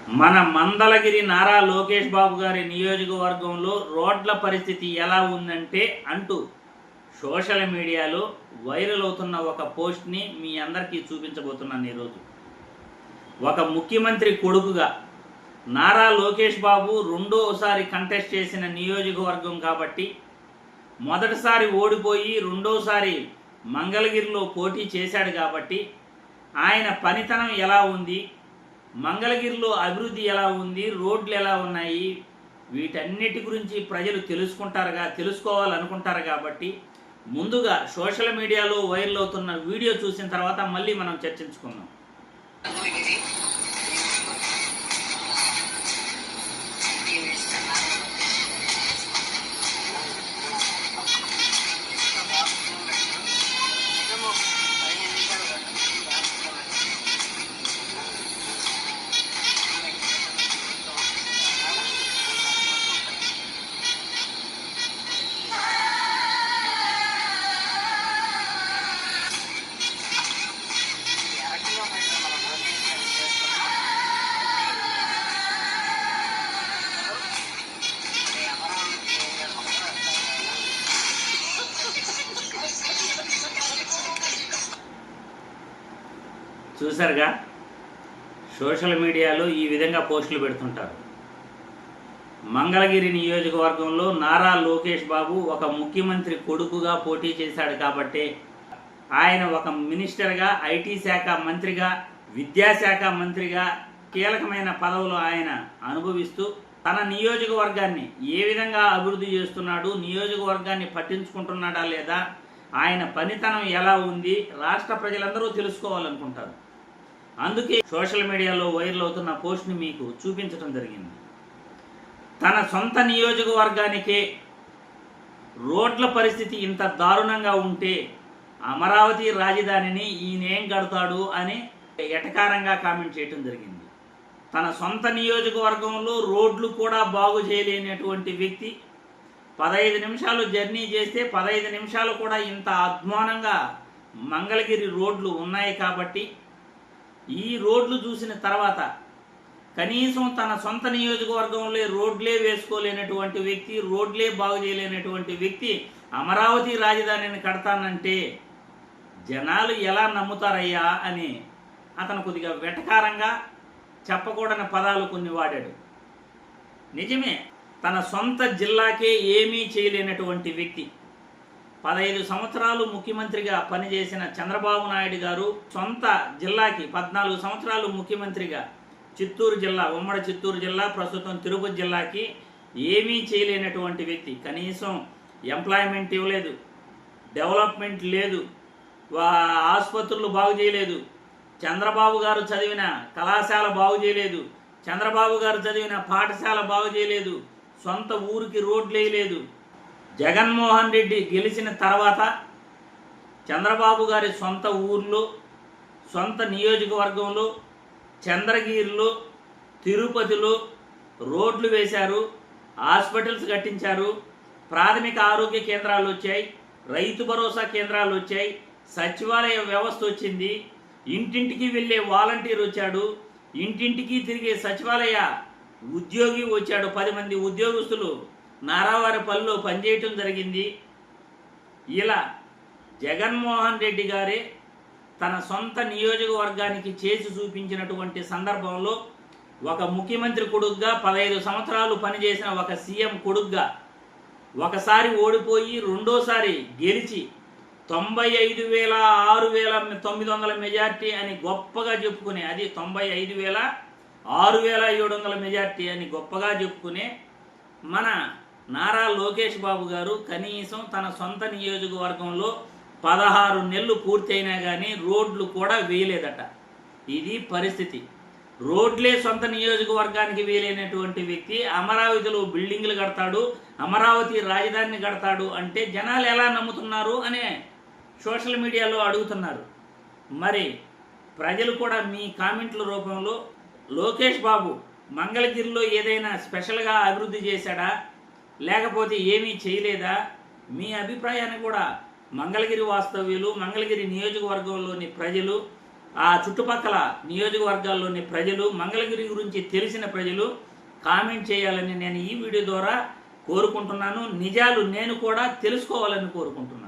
మన మందలగిరి నారా లోకేష్ బాబు గారి నియోజకవర్గంలో రోడ్ల పరిస్థితి ఎలా ఉందంటే అంటూ సోషల్ మీడియాలో వైరల్ అవుతున్న ఒక పోస్ట్ని మీ అందరికీ చూపించబోతున్నాను ఈరోజు. ఒక ముఖ్యమంత్రి కొడుకుగా నారా లోకేష్ బాబు రెండోసారి కంటెస్ట్ చేసిన నియోజకవర్గం కాబట్టి, మొదటిసారి ఓడిపోయి రెండోసారి మంగళగిరిలో పోటీ చేశాడు కాబట్టి ఆయన పనితనం ఎలా ఉంది, మంగళగిరిలో అభివృద్ధి ఎలా ఉంది, రోడ్లు ఎలా ఉన్నాయి, వీటన్నిటి గురించి ప్రజలు తెలుసుకోవాలనుకుంటారు కాబట్టి ముందుగా సోషల్ మీడియాలో వైరల్ అవుతున్న వీడియో చూసిన తర్వాత మళ్ళీ మనం చర్చించుకుందాం. చూసారుగా, సోషల్ మీడియాలో ఈ విధంగా పోస్టులు పెడుతుంటారు. మంగళగిరి నియోజకవర్గంలో నారా లోకేష్ బాబు ఒక ముఖ్యమంత్రి కొడుకుగా పోటీ చేశాడు కాబట్టి ఆయన ఒక మినిస్టర్గా, ఐటీ శాఖ మంత్రిగా, విద్యాశాఖ మంత్రిగా కీలకమైన పదవులు ఆయన అనుభవిస్తూ తన నియోజకవర్గాన్ని ఏ విధంగా అభివృద్ధి చేస్తున్నాడు, నియోజకవర్గాన్ని పట్టించుకుంటున్నాడా లేదా, ఆయన పనితనం ఎలా ఉంది, రాష్ట్ర ప్రజలందరూ తెలుసుకోవాలనుకుంటారు. అందుకే సోషల్ మీడియాలో వైరల్ అవుతున్న పోస్ట్ని మీకు చూపించడం జరిగింది. తన సొంత నియోజకవర్గానికే రోడ్ల పరిస్థితి ఇంత దారుణంగా ఉంటే అమరావతి రాజధానిని ఈయనేం కడతాడు అని ఎటకారంగా కామెంట్ చేయడం జరిగింది. తన సొంత నియోజకవర్గంలో రోడ్లు కూడా బాగు చేయలేనటువంటి వ్యక్తి 15 నిమిషాలు జర్నీ చేస్తే 15 నిమిషాలు కూడా ఇంత అధ్వానంగా మంగళగిరి రోడ్లు ఉన్నాయి కాబట్టి ఈ రోడ్లు చూసిన తర్వాత కనీసం తన సొంత నియోజకవర్గంలో రోడ్లే వేసుకోలేనటువంటి వ్యక్తి, రోడ్లే బాగు చేయలేనటువంటి వ్యక్తి అమరావతి రాజధానిని కడతానంటే జనాలు ఎలా నమ్ముతారయ్యా అని అతను కొద్దిగా వెటకారంగా చెప్పకూడని పదాలు కొన్ని వాడాడు. నిజమే, తన సొంత జిల్లాకే ఏమీ చేయలేనటువంటి వ్యక్తి, 15 సంవత్సరాలు ముఖ్యమంత్రిగా పనిచేసిన చంద్రబాబు నాయుడు గారు సొంత జిల్లాకి 14 సంవత్సరాలు ముఖ్యమంత్రిగా చిత్తూరు జిల్లా, ఉమ్మడి చిత్తూరు జిల్లా, ప్రస్తుతం తిరుపతి జిల్లాకి ఏమీ చేయలేనటువంటి వ్యక్తి, కనీసం ఎంప్లాయ్మెంట్ ఇవ్వలేదు, డెవలప్మెంట్ లేదు, ఆసుపత్రులు బాగు చేయలేదు, చంద్రబాబు గారు చదివిన కళాశాల బాగు చేయలేదు, చంద్రబాబు గారు చదివిన పాఠశాల బాగు చేయలేదు, సొంత ఊరికి రోడ్లు వేయలేదు. జగన్మోహన్ రెడ్డి గెలిచిన తర్వాత చంద్రబాబు గారి సొంత ఊర్లో, సొంత నియోజకవర్గంలో, చంద్రగిరిలో, తిరుపతిలో రోడ్లు వేశారు, హాస్పిటల్స్ కట్టించారు, ప్రాథమిక ఆరోగ్య కేంద్రాలు వచ్చాయి, రైతు భరోసా కేంద్రాలు వచ్చాయి, సచివాలయ వ్యవస్థ వచ్చింది, ఇంటింటికి వెళ్ళే వాలంటీర్ వచ్చాడు, ఇంటింటికి తిరిగే సచివాలయ ఉద్యోగి వచ్చాడు, 10 మంది ఉద్యోగస్తులు నారావారిపల్లిలో పనిచేయటం జరిగింది. ఇలా జగన్మోహన్ రెడ్డి గారే తన సొంత నియోజకవర్గానికి చేసి చూపించినటువంటి సందర్భంలో ఒక ముఖ్యమంత్రి కొడుకుగా 15 సంవత్సరాలు పనిచేసిన ఒక సీఎం కొడుకుగా ఒకసారి ఓడిపోయి రెండోసారి గెలిచి 95,006,900 మెజార్టీ అని గొప్పగా చెప్పుకునే, అది 95,006,700 మెజార్టీ అని గొప్పగా చెప్పుకునే మన నారా లోకేష్ బాబు గారు కనీసం తన సొంత నియోజకవర్గంలో 16 నెలలు పూర్తయినా కానీ రోడ్లు కూడా వేయలేదట. ఇది పరిస్థితి. రోడ్లే సొంత నియోజకవర్గానికి వేయలేనటువంటి వ్యక్తి అమరావతిలో బిల్డింగ్లు కడతాడు, అమరావతి రాజధానిని కడతాడు అంటే జనాలు ఎలా నమ్ముతున్నారు అనే సోషల్ మీడియాలో అడుగుతున్నారు. మరి ప్రజలు కూడా మీ కామెంట్ల రూపంలో లోకేష్ బాబు మంగళగిరిలో ఏదైనా స్పెషల్గా అభివృద్ధి చేశాడా, లేకపోతే ఏమీ చేయలేదా, మీ అభిప్రాయాన్ని కూడా మంగళగిరి వాస్తవ్యులు, మంగళగిరి నియోజకవర్గంలోని ప్రజలు ఆ చుట్టుపక్కల నియోజకవర్గాల్లోని ప్రజలు, మంగళగిరి గురించి తెలిసిన ప్రజలు కామెంట్ చేయాలని నేను ఈ వీడియో ద్వారా కోరుకుంటున్నాను. నిజాలు నేను కూడా తెలుసుకోవాలని కోరుకుంటున్నాను.